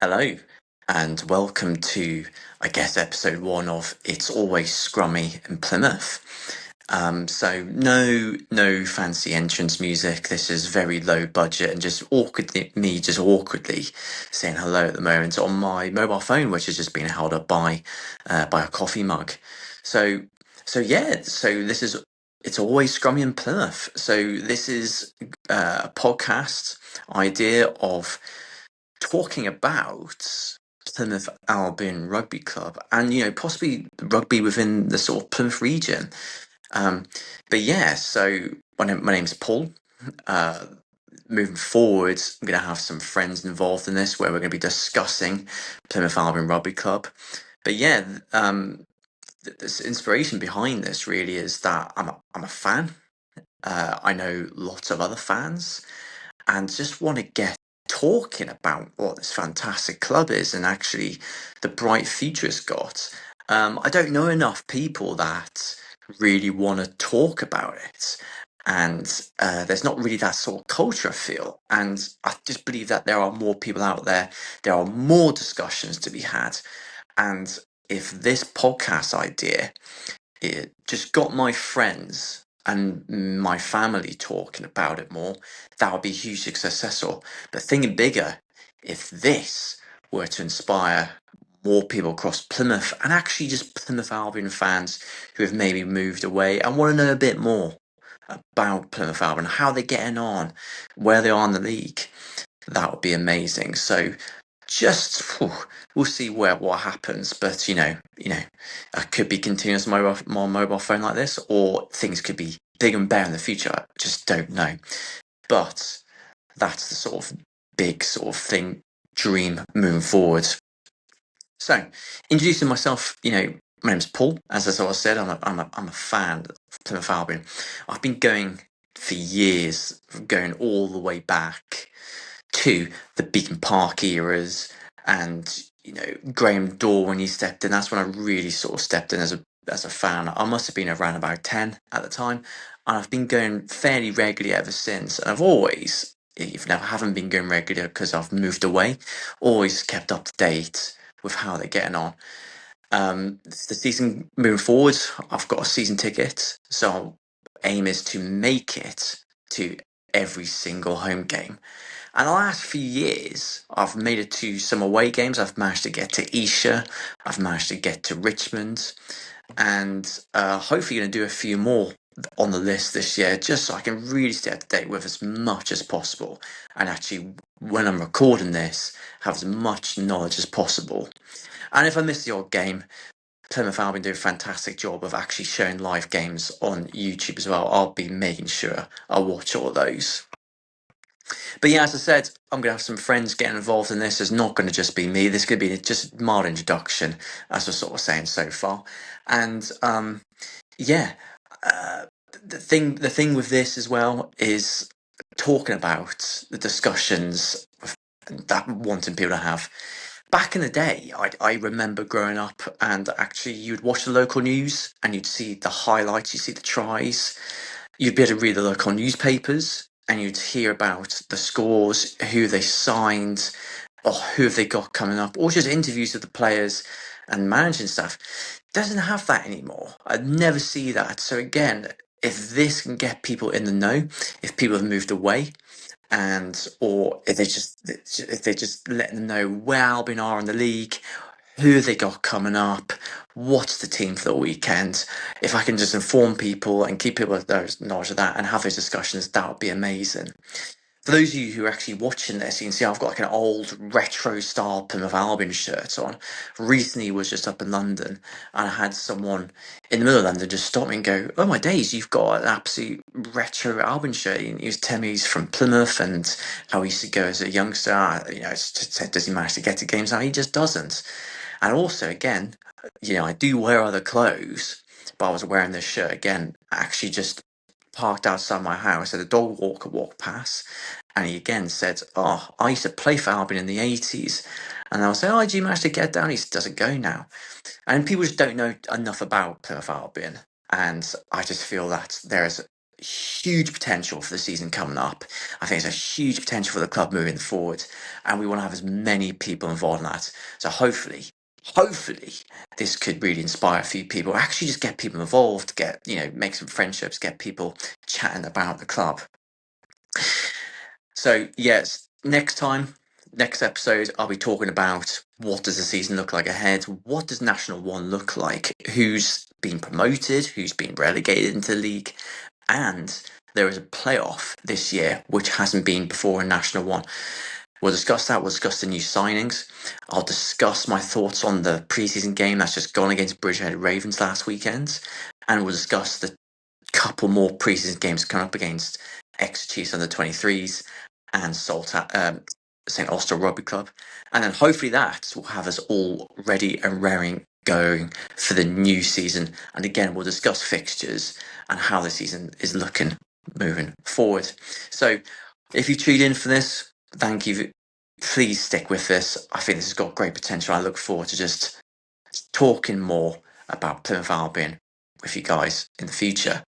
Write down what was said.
Hello, and welcome to, I guess, episode one of It's Always Scrummy in Plymouth. No fancy entrance music. This is very low budget and just awkwardly saying hello at the moment on my mobile phone, which has just been held up by a coffee mug. So, so this is It's Always Scrummy in Plymouth. So this is a podcast idea of talking about Plymouth Albion Rugby Club and possibly rugby within the sort of Plymouth region. Um, but yeah, so my name's Paul. Uh, Moving forward, I'm going to have some friends involved in this where we're going to be discussing Plymouth Albion Rugby Club. But yeah, this inspiration behind this really is that I'm a fan. I know lots of other fans and just want to get talking about what this fantastic club is and actually the bright future it's got. I don't know enough people that really want to talk about it. And there's not really that sort of culture, I feel. And I just believe that there are more people out there, there are more discussions to be had. And if this podcast idea, it just got my friends and my family talking about it more, that would be hugely successful. But thinking bigger, if this were to inspire more people across Plymouth and actually just Plymouth Albion fans who have maybe moved away and want to know a bit more about Plymouth Albion, how they're getting on, where they are in the league, that would be amazing. So we'll see what happens. But I could be continuous my mobile phone like this, or things could be big and better in the future. I just don't know. But that's the sort of big sort of thing, dream moving forward. So, introducing myself, my name's Paul. As I sort of said, I'm a fan of Plymouth Albion. I've been going for years, going all the way back to the Beacon Park eras and Graham Dorr when he stepped in. That's when I really sort of stepped in as a fan. I must have been around about 10 at the time, and I've been going fairly regularly ever since. And I've always, even if I haven't been going regular because I've moved away, always kept up to date with how they're getting on. The season moving forward, I've got a season ticket, so aim is to make it to every single home game. And the last few years, I've made it to some away games. I've managed to get to Esher, I've managed to get to Richmond, and hopefully going to do a few more on the list this year, just so I can really stay up to date with as much as possible. And actually, when I'm recording this, have as much knowledge as possible. And if I miss the odd game, Plymouth Albion do a fantastic job of actually showing live games on YouTube as well. I'll be making sure I watch all of those. But yeah, as I said, I'm going to have some friends getting involved in this. It's not going to just be me. This could be just a mild introduction, as we're sort of saying so far. And yeah, uh, the thing with this as well is talking about the discussions that wanting people to have. Back in the day, I remember growing up and actually you'd watch the local news and you'd see the highlights, you'd see the tries, you'd be able to read the local newspapers and you'd hear about the scores, who they signed, or who have they got coming up, or just interviews with the players and managing stuff. Doesn't have that anymore. I'd never see that. So again, if this can get people in the know, if people have moved away, and or if they just letting them know where Albion are in the league, who they got coming up, what's the team for the weekend. If I can just inform people and keep people knowledge of that and have those discussions, that would be amazing. For those of you who are actually watching this, you can see I've got like an old retro style Plymouth Albion shirt on. Recently was just up in London and I had someone in the middle of London just stop me and go, "Oh my days, you've got an absolute retro Albion shirt." And he was telling me he's from Plymouth and how he used to go as a youngster. It's just said, does he manage to get to games now? He just doesn't. And also, again, I do wear other clothes, but I was wearing this shirt again, actually just parked outside my house. Had a dog walker walk past, and he again said, "Oh, I used to play for Albion in the 80s." And I was like, "Oh, did you manage to get down?" He said, "Doesn't go now." And people just don't know enough about Plymouth Albion. And I just feel that there's huge potential for the season coming up. I think there's a huge potential for the club moving forward, and we want to have as many people involved in that. So hopefully, this could really inspire a few people. Actually, just get people involved, make some friendships, get people chatting about the club. So yes, next episode, I'll be talking about what does the season look like ahead? What does National One look like? Who's been promoted? Who's been relegated into the league? And there is a playoff this year, which hasn't been before in National One. We'll discuss that. We'll discuss the new signings. I'll discuss my thoughts on the preseason game that's just gone against Bridgehead Ravens last weekend. And we'll discuss the couple more preseason games coming up against Exeter Chiefs under 23s and St. Austell Rugby Club. And then hopefully that will have us all ready and raring going for the new season. And again, we'll discuss fixtures and how the season is looking moving forward. So if you tuned in for this, thank you. Please stick with this. I think this has got great potential. I look forward to just talking more about Plymouth Albion with you guys in the future.